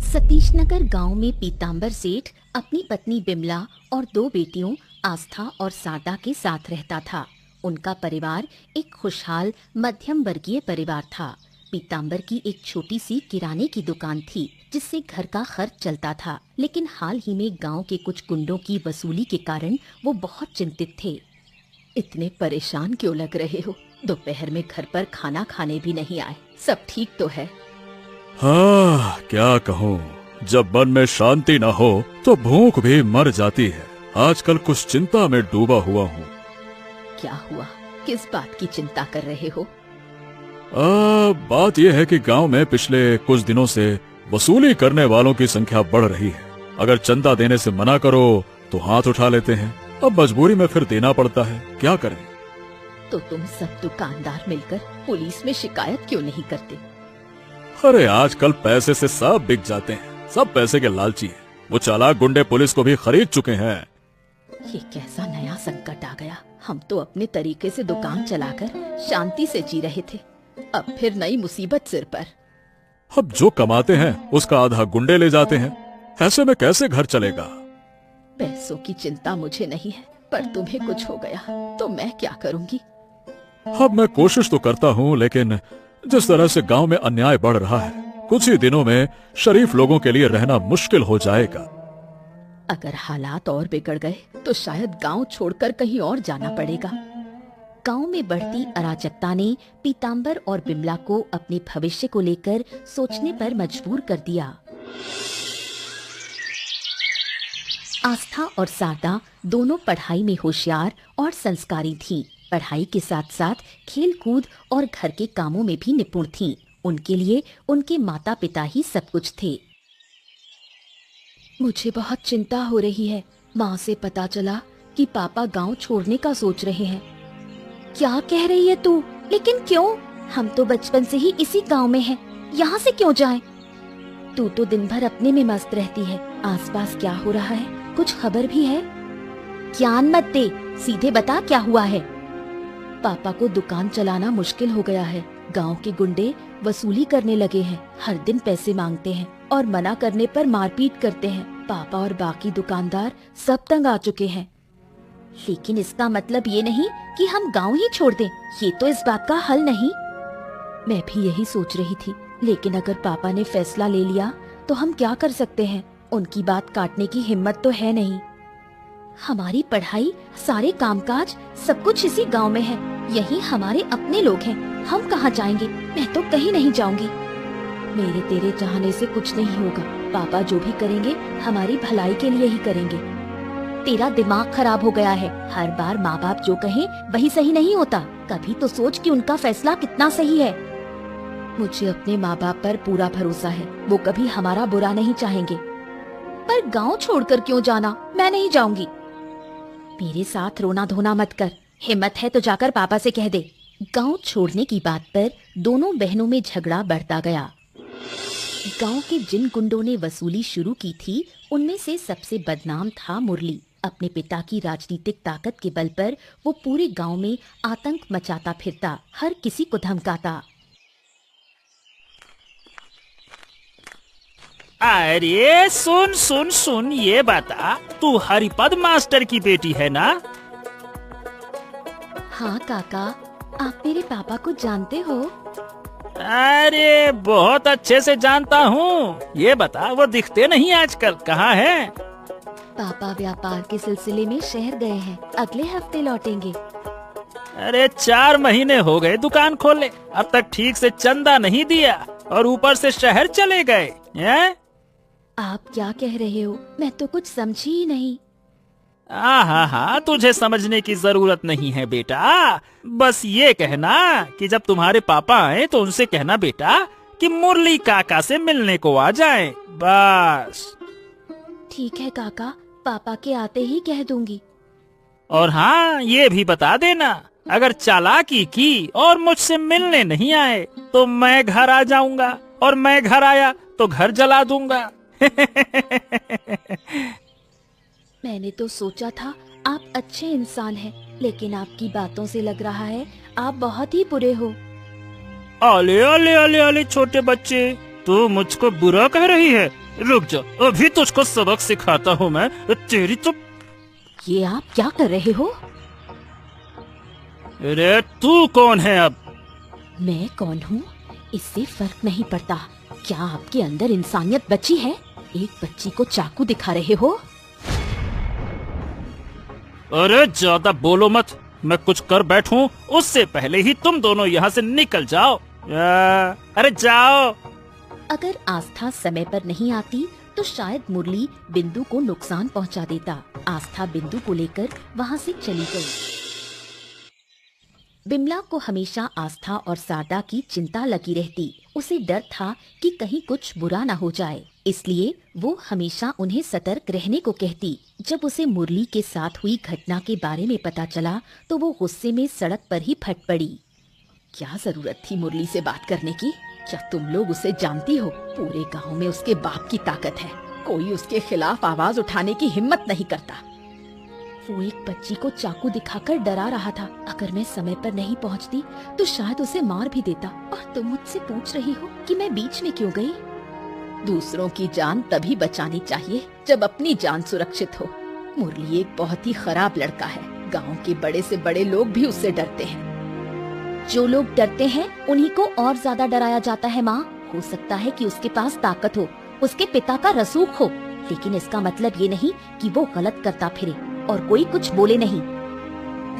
सतीशनगर गांव में पीताम्बर सेठ अपनी पत्नी बिमला और 2 बेटियों आस्था और साटा के साथ रहता था। उनका परिवार एक खुशहाल मध्यम वर्गीय परिवार था। पीताम्बर की एक छोटी सी किराने की दुकान थी जिससे घर का खर्च चलता था, लेकिन हाल ही में गांव के कुछ गुंडों की वसूली के कारण वो बहुत चिंतित थे। इतने परेशान क्यों लग रहे हो? दोपहर में घर पर खाना खाने भी नहीं आए। सब ठीक तो है? हाँ, क्या कहूँ, जब मन में शांति न हो तो भूख भी मर जाती है। आजकल कुछ चिंता में डूबा हुआ हूँ। क्या हुआ? किस बात की चिंता कर रहे हो? बात यह है कि गांव में पिछले कुछ दिनों से वसूली करने वालों की संख्या बढ़ रही है। अगर चंदा देने से मना करो तो हाथ उठा लेते हैं। अब मजबूरी में फिर देना पड़ता है, क्या करें? तो तुम सब दुकानदार मिलकर पुलिस में शिकायत क्यों नहीं करते? अरे आजकल पैसे से सब बिक जाते हैं, सब पैसे के लालची हैं। वो चालाक गुंडे पुलिस को भी खरीद चुके हैं। ये कैसा नया संकट आ गया? हम तो अपने तरीके से दुकान चलाकर शांति से जी रहे थे, अब फिर नई मुसीबत सिर पर। अब जो कमाते हैं उसका आधा गुंडे ले जाते हैं। ऐसे में कैसे घर चलेगा? पैसों की चिंता मुझे नहीं है, पर तुम्हें कुछ हो गया तो मैं क्या करूंगी? अब मैं कोशिश तो करता हूँ, लेकिन जिस तरह से गांव में अन्याय बढ़ रहा है, कुछ ही दिनों में शरीफ लोगों के लिए रहना मुश्किल हो जाएगा। अगर हालात और बिगड़ गए तो शायद गांव छोड़कर कहीं और जाना पड़ेगा। गांव में बढ़ती अराजकता ने पीताम्बर और बिमला को अपने भविष्य को लेकर सोचने पर मजबूर कर दिया। आस्था और शारदा दोनों पढ़ाई में होशियार और संस्कारी थीं। पढ़ाई के साथ साथ खेल कूद और घर के कामों में भी निपुण थीं। उनके लिए उनके माता पिता ही सब कुछ थे। मुझे बहुत चिंता हो रही है। माँ से पता चला कि पापा गांव छोड़ने का सोच रहे हैं। क्या कह रही है तू? लेकिन क्यों? हम तो बचपन से ही इसी गांव में हैं। यहाँ से क्यों जाएं? तू तो दिन भर अपने में मस्त रहती है। आसपास क्या हो रहा है? कुछ खबर भी है? ज्ञान मत दे, सीधे बता क्या हुआ है। पापा को दुकान चलाना मुश्किल हो गया है। गांव के गुंडे वसूली करने लगे हैं। हर दिन पैसे मांगते हैं और मना करने पर मारपीट करते हैं। पापा और बाकी दुकानदार सब तंग आ चुके हैं। लेकिन इसका मतलब ये नहीं कि हम गांव ही छोड़ दें। ये तो इस बात का हल नहीं। मैं भी यही सोच रही थी, लेकिन अगर पापा ने फैसला ले लिया तो हम क्या कर सकते हैं? उनकी बात काटने की हिम्मत तो है नहीं। हमारी पढ़ाई, सारे कामकाज, सब कुछ इसी गांव में है। यही हमारे अपने लोग हैं। हम कहाँ जाएंगे? मैं तो कहीं नहीं जाऊंगी। मेरे तेरे चाहने से कुछ नहीं होगा। पापा जो भी करेंगे हमारी भलाई के लिए ही करेंगे। तेरा दिमाग खराब हो गया है। हर बार माँ बाप जो कहें वही सही नहीं होता। कभी तो सोच कि उनका फैसला कितना सही है। मुझे अपने माँ बाप पर पूरा भरोसा है। वो कभी हमारा बुरा नहीं चाहेंगे। पर गांव छोड़कर क्यों जाना? मैं नहीं जाऊंगी। मेरे साथ रोना धोना मत कर। हिम्मत है तो जाकर पापा से कह दे। गांव छोड़ने की बात पर दोनों बहनों में झगड़ा बढ़ता गया। गांव के जिन गुंडों ने वसूली शुरू की थी, उनमें से सबसे बदनाम था मुरली। अपने पिता की राजनीतिक ताकत के बल पर वो पूरे गांव में आतंक मचाता फिरता, हर किसी को धमकाता। अरे सुन सुन सुन, ये बता, तू हरिपद मास्टर की बेटी है ना? हाँ काका, आप मेरे पापा को जानते हो? अरे बहुत अच्छे से जानता हूँ। ये बता, वो दिखते नहीं आजकल, कहाँ है? पापा व्यापार के सिलसिले में शहर गए हैं। अगले हफ्ते लौटेंगे। अरे 4 महीने हो गए दुकान खोले, अब तक ठीक से चंदा नहीं दिया और ऊपर से शहर चले गए हैं? आप क्या कह रहे हो? मैं तो कुछ समझी ही नहीं। हाँ, तुझे समझने की जरूरत नहीं है बेटा। बस ये कहना कि जब तुम्हारे पापा आए तो उनसे कहना बेटा कि मुरली काका से मिलने को आ जाएं, बस। ठीक है काका, पापा के आते ही कह दूंगी। और हाँ, ये भी बता देना, अगर चालाकी की और मुझसे मिलने नहीं आए तो मैं घर आ जाऊंगा, और मैं घर आया तो घर जला दूंगा। मैंने तो सोचा था आप अच्छे इंसान हैं, लेकिन आपकी बातों से लग रहा है आप बहुत ही बुरे हो। अले अले अले अले छोटे बच्चे, तू मुझको बुरा कह रही है? रुक जा, अभी तुझको सबक सिखाता हूँ मैं। तेरी तो। ये आप क्या कर रहे हो? अरे तू कौन है अब? मैं कौन हूँ इससे फर्क नहीं पड़ता। क्या आपके अंदर इंसानियत बची है? एक बच्ची को चाकू दिखा रहे हो? अरे ज्यादा बोलो मत, मैं कुछ कर बैठूं उससे पहले ही तुम दोनों यहाँ से निकल जाओ। अरे जाओ। अगर आस्था समय पर नहीं आती तो शायद मुरली बिंदु को नुकसान पहुंचा देता। आस्था बिंदु को लेकर वहां से चली गई। बिमला को हमेशा आस्था और शारदा की चिंता लगी रहती। उसे डर था कि कहीं कुछ बुरा न हो जाए, इसलिए वो हमेशा उन्हें सतर्क रहने को कहती। जब उसे मुरली के साथ हुई घटना के बारे में पता चला तो वो गुस्से में सड़क पर ही फट पड़ी। क्या जरूरत थी मुरली से बात करने की? क्या तुम लोग उसे जानती हो? पूरे गांव में उसके बाप की ताकत है, कोई उसके खिलाफ आवाज उठाने की हिम्मत नहीं करता। वो एक बच्ची को चाकू दिखाकर डरा रहा था। अगर मैं समय पर नहीं पहुंचती तो शायद उसे मार भी देता। और तुम मुझसे पूछ रही हो कि मैं बीच में क्यों गई? दूसरों की जान तभी बचानी चाहिए जब अपनी जान सुरक्षित हो। मुरली एक बहुत ही खराब लड़का है। गांव के बड़े से बड़े लोग भी उससे डरते हैं। जो लोग डरते हैं उन्हीं को और ज्यादा डराया जाता है माँ। हो सकता है कि उसके पास ताकत हो, उसके पिता का रसूख हो, लेकिन इसका मतलब ये नहीं कि वो गलत करता फिरे और कोई कुछ बोले नहीं।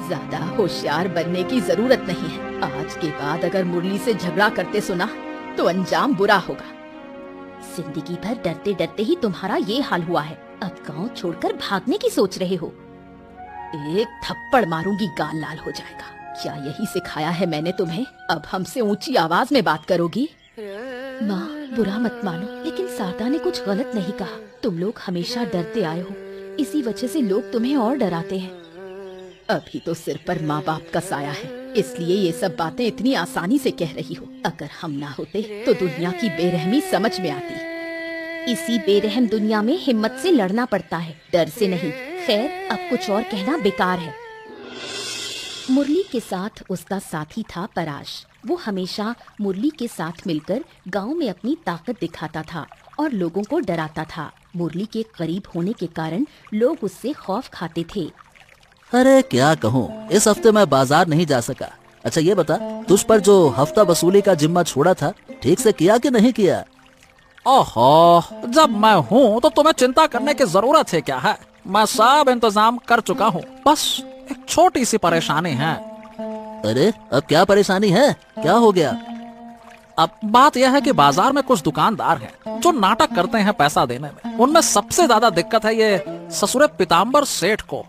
ज्यादा होशियार बनने की जरूरत नहीं है। आज के बाद अगर मुरली से झगड़ा करते सुना तो अंजाम बुरा होगा। जिंदगी भर डरते डरते ही तुम्हारा ये हाल हुआ है। अब गांव छोड़कर भागने की सोच रहे हो? एक थप्पड़ मारूंगी, गाल लाल हो जाएगा। क्या यही सिखाया है मैंने तुम्हें? अब हमसे ऊंची आवाज में बात करोगी? माँ बुरा मत मानो, लेकिन शारदा ने कुछ गलत नहीं कहा। तुम लोग हमेशा डरते आए हो, इसी वजह से लोग तुम्हें और डराते हैं। अभी तो सिर पर माँ बाप का साया है, इसलिए ये सब बातें इतनी आसानी से कह रही हो। अगर हम ना होते तो दुनिया की बेरहमी समझ में आती। इसी बेरहम दुनिया में हिम्मत से लड़ना पड़ता है, डर से नहीं। खैर अब कुछ और कहना बेकार है। मुरली के साथ उसका साथी था पराश। वो हमेशा मुरली के साथ मिलकर गांव में अपनी ताकत दिखाता था और लोगों को डराता था। मुरली के करीब होने के कारण लोग उससे खौफ खाते थे। अरे क्या कहूँ, इस हफ्ते मैं बाजार नहीं जा सका। अच्छा ये बता, तुझ पर जो हफ्ता वसूली का जिम्मा छोड़ा था ठीक से किया कि नहीं किया? ओहो, जब मैं हूँ तो तुम्हें चिंता करने की जरूरत है क्या है? मैं सब इंतजाम कर चुका हूँ, बस एक छोटी सी परेशानी है। अरे अब क्या परेशानी है, क्या हो गया? अब बात यह है कि बाजार में कुछ दुकानदार हैं जो नाटक करते हैं पैसा देने में। उनमें सबसे ज्यादा दिक्कत है ये ससुरे पीताम्बर सेठ को।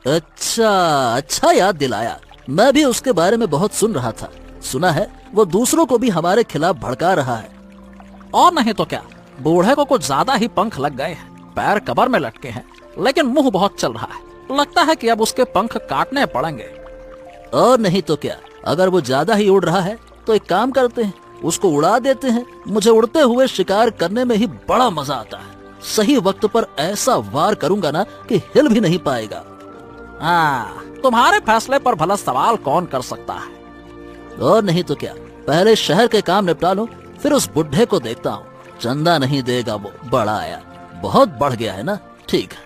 अच्छा याद दिलाया। मैं भी उसके बारे में बहुत सुन रहा था। सुना है वो दूसरों को भी हमारे खिलाफ भड़का रहा है। और नहीं तो क्या, बूढ़े को कुछ ज्यादा ही पंख लग गए हैं। पैर कबर में लटके हैं, लेकिन मुंह बहुत चल रहा है। लगता है कि अब उसके पंख काटने पड़ेंगे। और नहीं तो क्या, अगर वो ज्यादा ही उड़ रहा है तो एक काम करते हैं, उसको उड़ा देते हैं। मुझे उड़ते हुए शिकार करने में ही बड़ा मजा आता है। सही वक्त पर ऐसा वार करूंगा ना कि हिल भी नहीं पाएगा। तुम्हारे फैसले पर भला सवाल कौन कर सकता है। और नहीं तो क्या, पहले शहर के काम निपटा लो, फिर उस बुढ़े को देखता हूँ। चंदा नहीं देगा वो, बड़ा आया, बहुत बढ़ गया है ना। ठीक है।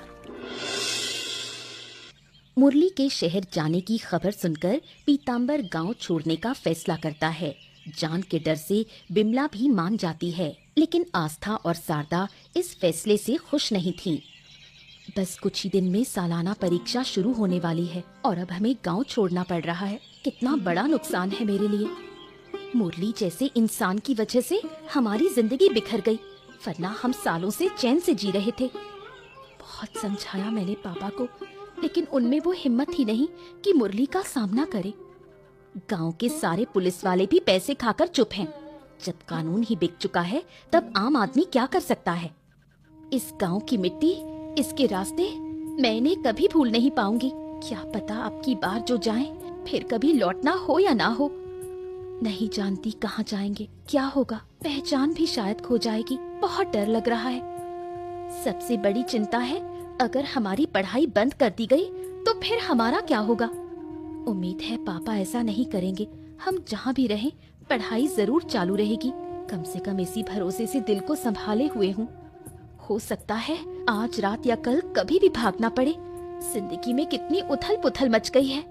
मुरली के शहर जाने की खबर सुनकर पीताम्बर गांव छोड़ने का फैसला करता है। जान के डर से बिमला भी मान जाती है, लेकिन आस्था और शारदा इस फैसले से खुश नहीं थी। बस कुछ ही दिन में सालाना परीक्षा शुरू होने वाली है और अब हमें गांव छोड़ना पड़ रहा है। कितना बड़ा नुकसान है मेरे लिए। मुरली जैसे इंसान की वजह से हमारी जिंदगी बिखर गई, वरना हम सालों से चैन से जी रहे थे। बहुत समझाया मैंने पापा को, लेकिन उनमें वो हिम्मत ही नहीं कि मुरली का सामना करे। गांव के सारे पुलिस वाले भी पैसे खाकर चुप हैं। जब कानून ही बिक चुका है तब आम आदमी क्या कर सकता है। इस गांव की मिट्टी, इसके रास्ते मैं इन्हें कभी भूल नहीं पाऊंगी। क्या पता अब की बार जो जाएं फिर कभी लौटना हो या ना हो। नहीं जानती कहाँ जाएंगे, क्या होगा, पहचान भी शायद खो जाएगी। बहुत डर लग रहा है। सबसे बड़ी चिंता है अगर हमारी पढ़ाई बंद कर दी गई तो फिर हमारा क्या होगा। उम्मीद है पापा ऐसा नहीं करेंगे। हम जहाँ भी रहें पढ़ाई जरूर चालू रहेगी। कम से कम इसी भरोसे से दिल को संभाले हुए हूँ। हो सकता है आज रात या कल कभी भी भागना पड़े। जिंदगी में कितनी उथल पुथल मच गई है।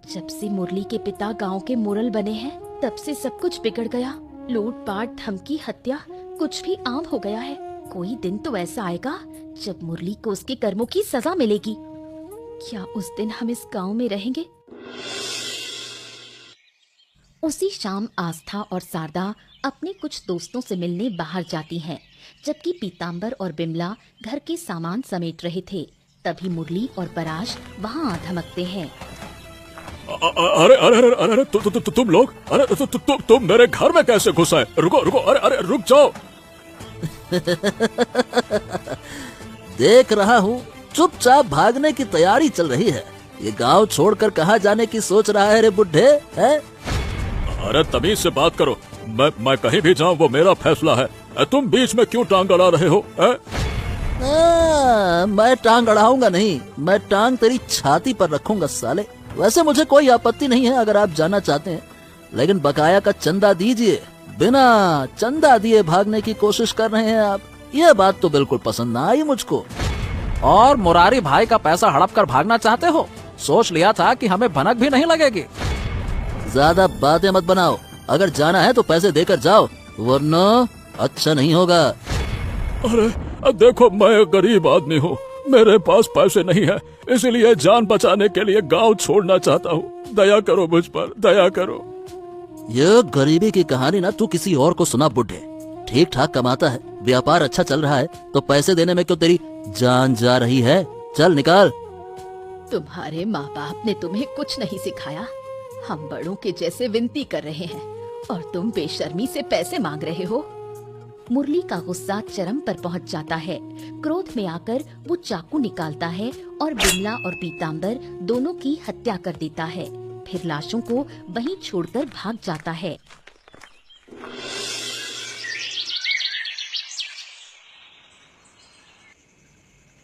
जब से मुरली के पिता गांव के मोरल बने हैं तब से सब कुछ बिगड़ गया। लूट पाट, धमकी, हत्या कुछ भी आम हो गया है। कोई दिन तो ऐसा आएगा जब मुरली को उसके कर्मों की सजा मिलेगी। क्या उस दिन हम इस गांव में रहेंगे? उसी शाम आस्था और शारदा अपने कुछ दोस्तों से मिलने बाहर जाती हैं, जबकि पीताम्बर और बिमला घर के सामान समेट रहे थे। तभी मुरली और पराश वहां आ धमकते हैं। अरे अरे अरे अरे अरे तुम लोग, अरे तुम मेरे घर में कैसे घुस आए? रुको रुको, अरे अरे रुक जाओ। देख रहा हूँ चुपचाप भागने की तैयारी चल रही है। ये गांव छोड़कर कहाँ जाने की सोच रहा है रे बुढ़े? है? अरे तमीज से बात करो। मैं कहीं भी जाऊँ वो मेरा फैसला है। तुम बीच में क्यों टांग अड़ा रहे हो? मैं टांग अड़ाऊंगा नहीं, मैं टांग तेरी छाती पर रखूंगा साले। वैसे मुझे कोई आपत्ति नहीं है अगर आप जाना चाहते हैं, लेकिन बकाया का चंदा दीजिए। बिना चंदा दिए भागने की कोशिश कर रहे हैं आप, ये बात तो बिल्कुल पसंद ना आई मुझको। और मुरारी भाई का पैसा हड़प कर भागना चाहते हो? सोच लिया था कि हमें भनक भी नहीं लगेगी। ज्यादा बातें मत बनाओ, अगर जाना है तो पैसे देकर जाओ, वरना अच्छा नहीं होगा। अरे देखो, मैं गरीब आदमी हूँ, मेरे पास पैसे नहीं है, इसलिए जान बचाने के लिए गांव छोड़ना चाहता हूँ। दया करो मुझ पर, दया करो। ये गरीबी की कहानी ना तू किसी और को सुना बुढ़े। ठीक ठाक कमाता है, व्यापार अच्छा चल रहा है, तो पैसे देने में क्यों तेरी जान जा रही है? चल निकाल। तुम्हारे माँ बाप ने तुम्हें कुछ नहीं सिखाया। हम बड़ों के जैसे विनती कर रहे हैं और तुम बेशर्मी से पैसे मांग रहे हो। मुरली का गुस्सा चरम पर पहुंच जाता है। क्रोध में आकर वो चाकू निकालता है और बिमला और पीताम्बर दोनों की हत्या कर देता है। फिर लाशों को वहीं छोड़कर भाग जाता है।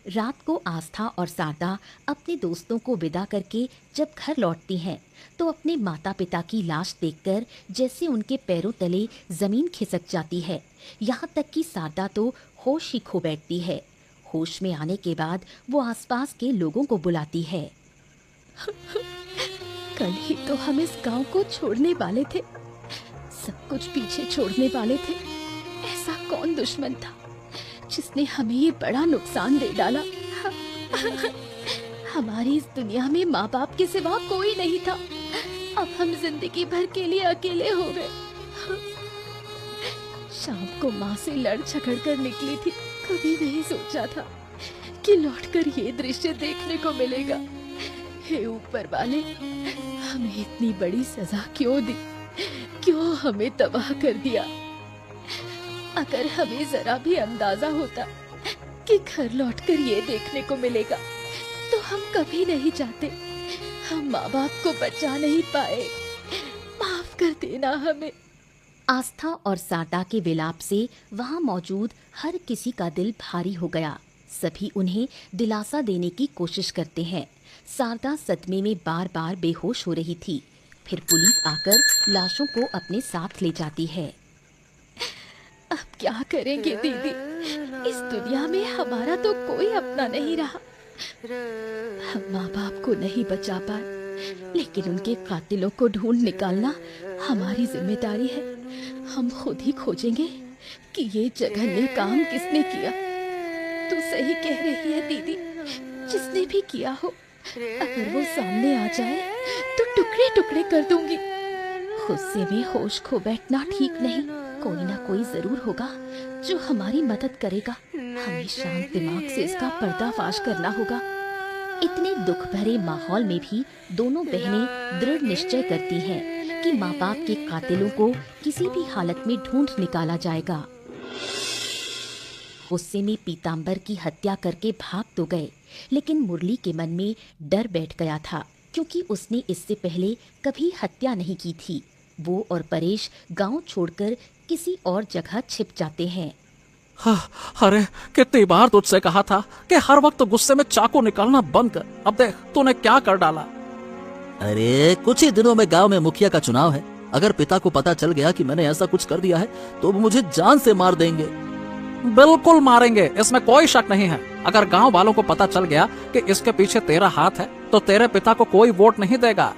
रात को आस्था और शारदा अपने दोस्तों को विदा करके जब घर लौटती हैं, तो अपने माता पिता की लाश देखकर जैसे उनके पैरों तले जमीन खिसक जाती है। यहाँ तक कि शारदा तो होश ही खो बैठती है। होश में आने के बाद वो आसपास के लोगों को बुलाती है। कल ही तो हम इस गांव को छोड़ने वाले थे, सब कुछ पीछे छोड़ने वाले थे। ऐसा कौन दुश्मन था जिसने हमें ये बड़ा नुकसान दे डाला? हमारी इस दुनिया में माँ बाप के सिवा कोई नहीं था। अब हम जिंदगी भर के लिए अकेले हो गए। शाम को माँ से लड़ झगड़ कर निकली थी। कभी नहीं सोचा था कि लौटकर ये दृश्य देखने को मिलेगा। हे ऊपर वाले, हमें इतनी बड़ी सजा क्यों दी? क्यों हमें तबाह कर दिया? अगर हमें जरा भी अंदाजा होता कि घर लौटकर ये देखने को मिलेगा तो हम कभी नहीं जाते। हम माँ बाप को बचा नहीं पाए, माफ कर देना हमें। आस्था और शारदा के विलाप से वहाँ मौजूद हर किसी का दिल भारी हो गया। सभी उन्हें दिलासा देने की कोशिश करते हैं। शारदा सदमे में बार बार बेहोश हो रही थी। फिर पुलिस आकर लाशों को अपने साथ ले जाती है। अब क्या करेंगे दीदी? इस दुनिया में हमारा तो कोई अपना नहीं रहा। हम माँ बाप को नहीं बचा पाए, लेकिन उनके कातिलों को ढूंढ निकालना हमारी जिम्मेदारी है। हम खुद ही खोजेंगे कि ये जघन्य काम किसने किया। तू सही कह रही है दीदी, जिसने भी किया हो, अगर वो सामने आ जाए तो टुकड़े टुकड़े कर दूंगी। गुस्से में होश खो बैठना ठीक नहीं। कोई ना कोई जरूर होगा जो हमारी मदद करेगा। हमें शांत दिमाग से इसका पर्दाफाश करना होगा। इतने दुख भरे माहौल में भी दोनों बहनें दृढ़ निश्चय करती हैं कि माँ बाप के कातिलों को किसी भी हालत में ढूंढ निकाला जाएगा। गुस्से में पीताम्बर की हत्या करके भाग तो गए, लेकिन मुरली के मन में डर बैठ गया था, क्योंकि उसने इससे पहले कभी हत्या नहीं की थी। वो और परेश गांव छोड़कर किसी और जगह छिप जाते हैं। अरे कितनी बार तुझसे कहा था कि हर वक्त गुस्से में चाकू निकालना बंद कर। अब देख तूने क्या कर डाला। अरे कुछ ही दिनों में गांव में मुखिया का चुनाव है। अगर पिता को पता चल गया कि मैंने ऐसा कुछ कर दिया है तो वो मुझे जान से मार देंगे। बिल्कुल मारेंगे, इसमें कोई शक नहीं है। अगर गांव वालों को पता चल गया कि इसके पीछे तेरा हाथ है तो तेरे पिता को कोई वोट नहीं देगा।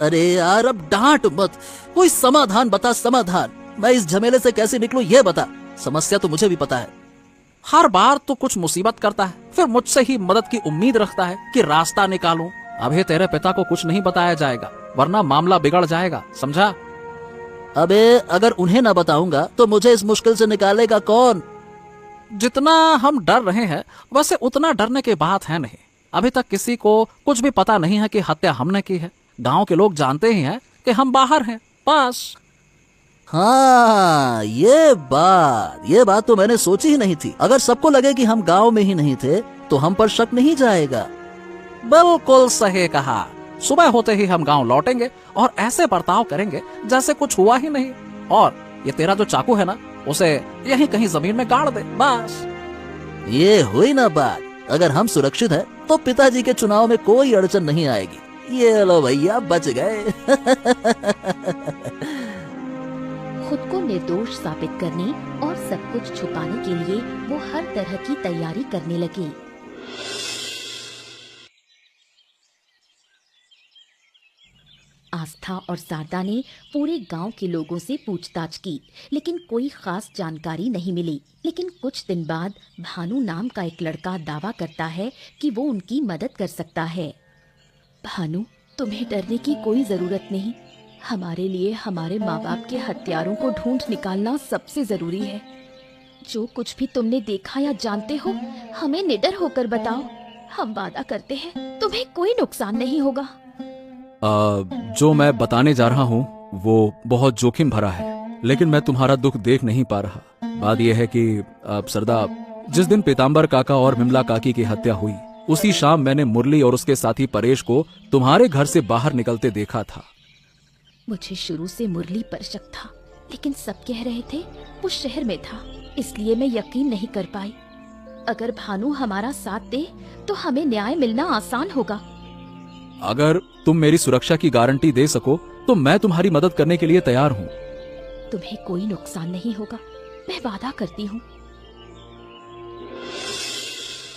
अरे यार अब डांट मत, कोई समाधान बता, समाधान। मैं इस झमेले से कैसे निकलूं ये बता। समस्या तो मुझे भी पता है। हर बार तो कुछ मुसीबत करता है, फिर मुझसे ही मदद की उम्मीद रखता है कि रास्ता निकालूं। अभी तेरे पिता को कुछ नहीं बताया जाएगा, वरना मामला बिगड़ जाएगा, समझा? अबे अगर उन्हें ना बताऊंगा तो मुझे इस मुश्किल से निकालेगा कौन? जितना हम डर रहे हैं वैसे उतना डरने की बात है नहीं। अभी तक किसी को कुछ भी पता नहीं है कि हत्या हमने की है। गांव के लोग जानते ही हैं कि हम बाहर हैं, बस। हाँ, ये बात तो मैंने सोची ही नहीं थी। अगर सबको लगे कि हम गांव में ही नहीं थे तो हम पर शक नहीं जाएगा। बिल्कुल सही कहा। सुबह होते ही हम गांव लौटेंगे और ऐसे बर्ताव करेंगे जैसे कुछ हुआ ही नहीं। और ये तेरा जो चाकू है ना, उसे यहीं कहीं जमीन में गाड़ दे, बस। ये हुई ना बात। अगर हम सुरक्षित हैं तो पिताजी के चुनाव में कोई अड़चन नहीं आएगी। ये लो भैया, बच गए। खुद को निर्दोष साबित करने और सब कुछ छुपाने के लिए वो हर तरह की तैयारी करने लगे। आस्था और शारदा ने पूरे गांव के लोगों से पूछताछ की, लेकिन कोई खास जानकारी नहीं मिली। लेकिन कुछ दिन बाद भानु नाम का एक लड़का दावा करता है कि वो उनकी मदद कर सकता है। भानु, तुम्हें डरने की कोई जरूरत नहीं। हमारे लिए हमारे माँ बाप के हत्यारों को ढूंढ निकालना सबसे जरूरी है। जो कुछ भी तुमने देखा या जानते हो, हमें निडर होकर बताओ। हम वादा करते हैं तुम्हें कोई नुकसान नहीं होगा। जो मैं बताने जा रहा हूँ वो बहुत जोखिम भरा है, लेकिन मैं तुम्हारा दुख देख नहीं पा रहा। बात यह है कि सरदा, जिस दिन पीताम्बर काका और विमला काकी की हत्या हुई, उसी शाम मैंने मुरली और उसके साथी परेश को तुम्हारे घर से बाहर निकलते देखा था। मुझे शुरू से मुरली पर शक था, लेकिन सब कह रहे थे वो शहर में था, इसलिए मैं यकीन नहीं कर पाई। अगर भानु हमारा साथ दे तो हमें न्याय मिलना आसान होगा। अगर तुम मेरी सुरक्षा की गारंटी दे सको तो मैं तुम्हारी मदद करने के लिए तैयार हूँ। तुम्हें कोई नुकसान नहीं होगा, मैं वादा करती हूँ।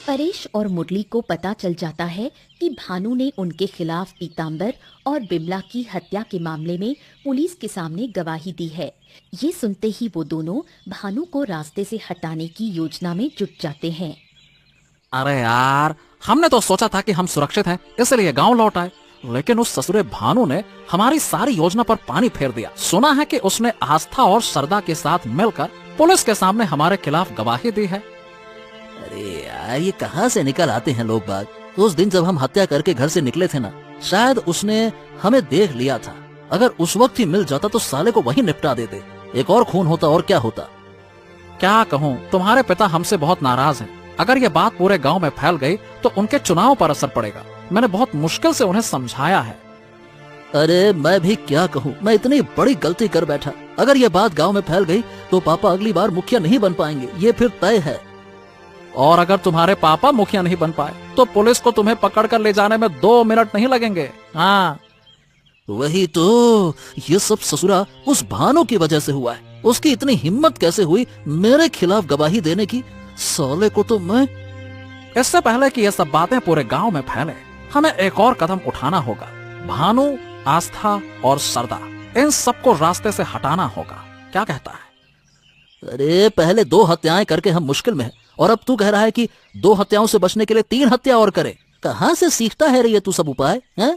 परेश और मुरली को पता चल जाता है कि भानु ने उनके खिलाफ पीताम्बर और बिमला की हत्या के मामले में पुलिस के सामने गवाही दी है। ये सुनते ही वो दोनों भानु को रास्ते से हटाने की योजना में जुट जाते हैं। अरे यार, हमने तो सोचा था कि हम सुरक्षित हैं, इसलिए गांव लौट आए, लेकिन उस ससुरे भानु ने हमारी सारी योजना पर पानी फेर दिया। सुना है कि उसने आस्था और सरदा के साथ मिलकर पुलिस के सामने हमारे खिलाफ गवाही दी है। अरे यार, ये कहाँ से निकल आते हैं लोग बाग। उस दिन जब हम हत्या करके घर से निकले थे ना, शायद उसने हमें देख लिया था। अगर उस वक्त ही मिल जाता तो साले को वहीं निपटा देते। एक और खून होता और क्या होता। क्या कहूँ, तुम्हारे पिता हमसे बहुत नाराज हैं। अगर ये बात पूरे गांव में फैल गई तो उनके चुनाव पर असर पड़ेगा। मैंने बहुत मुश्किल से उन्हें समझाया है। अरे मैं भी क्या कहूँ, मैं इतनी बड़ी गलती कर बैठा। अगर ये बात गांव में फैल गई तो पापा अगली बार मुखिया नहीं बन पाएंगे, ये फिर तय है। और अगर तुम्हारे पापा मुखिया नहीं बन पाए तो पुलिस को तुम्हें पकड़कर ले जाने में 2 मिनट नहीं लगेंगे। हाँ, वही तो, ये सब ससुरा उस भानु की वजह से हुआ है। उसकी इतनी हिम्मत कैसे हुई मेरे खिलाफ गवाही देने की। साले को तो मैं। इससे पहले कि ये सब बातें पूरे गांव में फैले, हमें एक और कदम उठाना होगा। भानु, आस्था और सरदा, इन सबको रास्ते से हटाना होगा। क्या कहता है? अरे पहले 2 हत्याएं करके हम मुश्किल में हैं, और अब तू कह रहा है कि 2 हत्याओं से बचने के लिए 3 हत्या और करे। कहाँ से सीखता है रे ये तू सब उपाय हैं?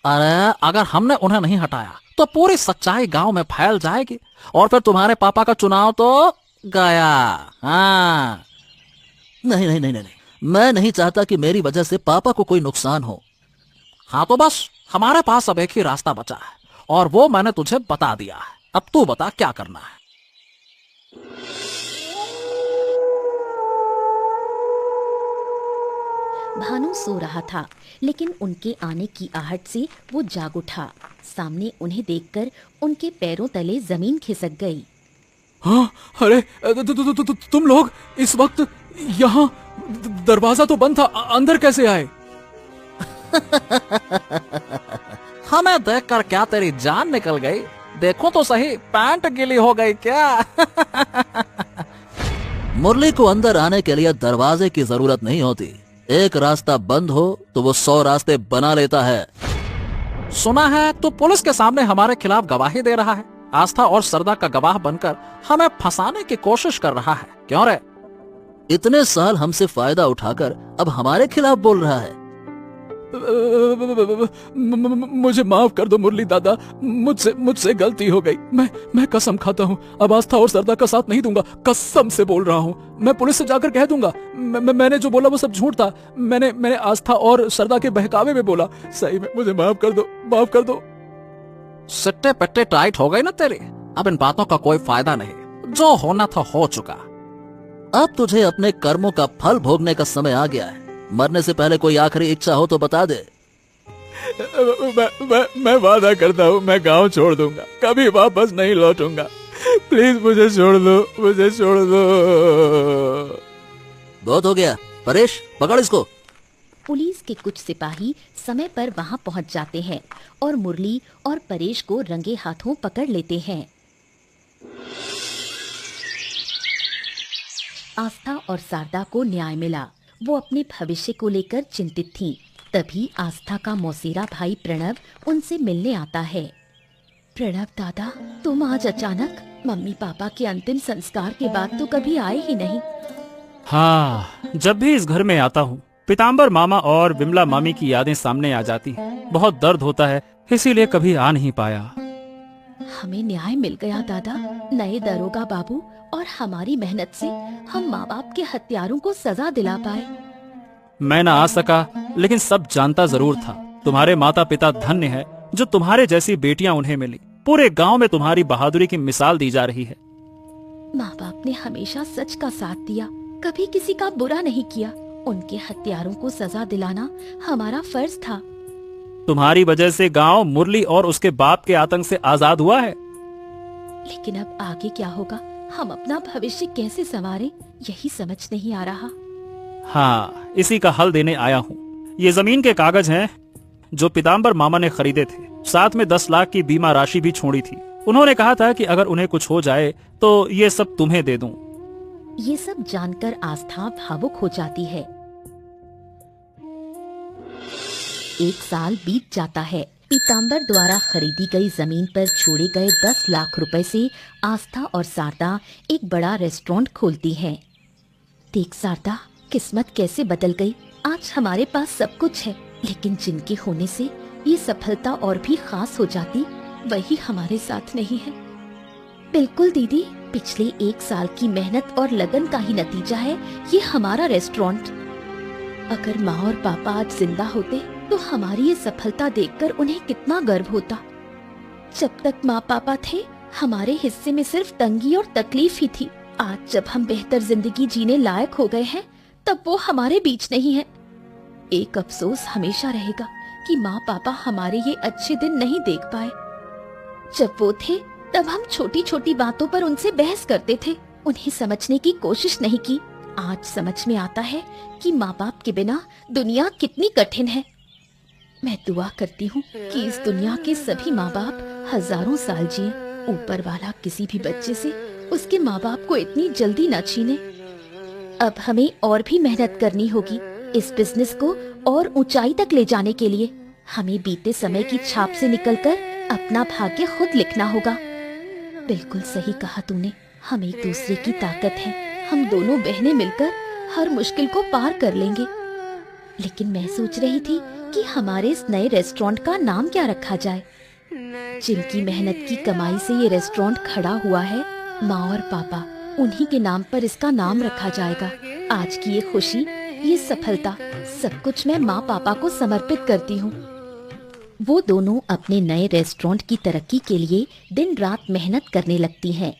अरे अगर हमने उन्हें नहीं हटाया तो पूरी सच्चाई गांव में फैल जाएगी और फिर तुम्हारे पापा का चुनाव तो गया। हाँ, नहीं नहीं नहीं नहीं, मैं नहीं चाहता कि मेरी वजह से पापा को कोई नुकसान हो। हाँ, तो बस हमारे पास अब एक ही रास्ता बचा है और वो मैंने तुझे बता दिया है। अब तू बता क्या करना है। भानु सो रहा था, लेकिन उनके आने की आहट से वो जाग उठा। सामने उन्हें देखकर उनके पैरों तले जमीन खिसक गई। हाँ, अरे तुम लोग इस वक्त यहाँ? दरवाजा तो बंद था, अंदर कैसे आए? हमें देखकर क्या तेरी जान निकल गई? देखो तो सही, पैंट गीली हो गई क्या? मुरली को अंदर आने के लिए दरवाजे की जरूरत नहीं होती। एक रास्ता बंद हो तो वो 100 रास्ते बना लेता है। सुना है तो पुलिस के सामने हमारे खिलाफ गवाही दे रहा है। आस्था और सरदा का गवाह बनकर हमें फंसाने की कोशिश कर रहा है। क्यों रे? इतने साल हमसे फायदा उठाकर अब हमारे खिलाफ बोल रहा है। मुझे माफ कर दो मुरली दादा, मुझसे गलती हो गई। मैं कसम खाता हूँ अब आस्था और सरदा का साथ नहीं दूंगा। कसम से बोल रहा हूँ। मैं पुलिस से जाकर कह दूंगा मैंने जो बोला वो सब झूठ था। मैंने आस्था और सरदा के बहकावे में बोला। सही में मुझे माफ कर दो, माफ कर दो। सिट्टे पट्टे टाइट हो गए ना तेरे। अब इन बातों का कोई फायदा नहीं। जो होना था हो चुका। अब तुझे अपने कर्मों का फल भोगने का समय आ गया है। मरने से पहले कोई आखिरी इच्छा हो तो बता दे। मैं वादा करता हूँ मैं गांव छोड़ दूंगा, कभी वापस नहीं लौटूंगा। प्लीज मुझे छोड़ दो, मुझे छोड़ दो। बहुत हो गया, परेश पकड़ इसको। पुलिस के कुछ सिपाही समय पर वहां पहुंच जाते हैं और मुरली और परेश को रंगे हाथों पकड़ लेते हैं। आस्था और शारदा को न्याय मिला। वो अपने भविष्य को लेकर चिंतित थीं। तभी आस्था का मौसेरा भाई प्रणव उनसे मिलने आता है। प्रणव दादा, तुम आज अचानक? मम्मी पापा के अंतिम संस्कार के बाद तो कभी आए ही नहीं। हाँ, जब भी इस घर में आता हूँ पीताम्बर मामा और विमला मामी की यादें सामने आ जाती हैं। बहुत दर्द होता है, इसीलिए कभी आ नहीं पाया। हमें न्याय मिल गया दादा। नए दरोगा बाबू और हमारी मेहनत से हम माँ बाप के हत्यारों को सजा दिला पाए। मैं ना आ सका, लेकिन सब जानता जरूर था। तुम्हारे माता पिता धन्य है जो तुम्हारे जैसी बेटियां उन्हें मिली। पूरे गांव में तुम्हारी बहादुरी की मिसाल दी जा रही है। माँ बाप ने हमेशा सच का साथ दिया, कभी किसी का बुरा नहीं किया। उनके हत्यारों को सजा दिलाना हमारा फर्ज था। तुम्हारी वजह से गांव मुरली और उसके बाप के आतंक से आजाद हुआ है। लेकिन अब आगे क्या होगा? हम अपना भविष्य कैसे संवारें, यही समझ नहीं आ रहा। हाँ, इसी का हल देने आया हूँ। ये जमीन के कागज हैं जो पीताम्बर मामा ने खरीदे थे। साथ में 10 लाख की बीमा राशि भी छोड़ी थी। उन्होंने कहा था कि अगर उन्हें कुछ हो जाए तो ये सब तुम्हें दे दूं। ये सब जानकर आस्था भावुक हो जाती है। 1 साल बीत जाता है। पीताम्बर द्वारा खरीदी गई जमीन पर छोड़े गए 10 लाख रुपए से आस्था और शारदा एक बड़ा रेस्टोरेंट खोलती है। देख शारदा, किस्मत कैसे बदल गई। आज हमारे पास सब कुछ है, लेकिन जिनके होने से ये सफलता और भी खास हो जाती, वही हमारे साथ नहीं है। बिल्कुल दीदी, पिछले 1 साल की मेहनत और लगन का ही नतीजा है ये हमारा रेस्टोरेंट। अगर माँ और पापा आज जिंदा होते तो हमारी ये सफलता देखकर उन्हें कितना गर्व होता। जब तक माँ पापा थे हमारे हिस्से में सिर्फ तंगी और तकलीफ ही थी। आज जब हम बेहतर जिंदगी जीने लायक हो गए हैं तब वो हमारे बीच नहीं है। एक अफसोस हमेशा रहेगा कि माँ पापा हमारे ये अच्छे दिन नहीं देख पाए। जब वो थे तब हम छोटी छोटी बातों पर उनसे बहस करते थे, उन्हें समझने की कोशिश नहीं की। आज समझ में आता है कि माँ बाप के बिना दुनिया कितनी कठिन है। मैं दुआ करती हूँ कि इस दुनिया के सभी माँ बाप हजारों साल जिए। ऊपर वाला किसी भी बच्चे से उसके माँ बाप को इतनी जल्दी न छीने। अब हमें और भी मेहनत करनी होगी इस बिजनेस को और ऊंचाई तक ले जाने के लिए। हमें बीते समय की छाप से निकलकर अपना भाग्य खुद लिखना होगा। बिल्कुल सही कहा तूने, हम एक दूसरे की ताकत हैं। हम दोनों बहनें मिलकर हर मुश्किल को पार कर लेंगे। लेकिन मैं सोच रही थी कि हमारे इस नए रेस्टोरेंट का नाम क्या रखा जाए। जिनकी मेहनत की कमाई से ये रेस्टोरेंट खड़ा हुआ है, माँ और पापा, उन्हीं के नाम पर इसका नाम रखा जाएगा। आज की ये खुशी, ये सफलता, सब कुछ मैं माँ पापा को समर्पित करती हूँ। वो दोनों अपने नए रेस्टोरेंट की तरक्की के लिए दिन रात मेहनत करने लगती हैं।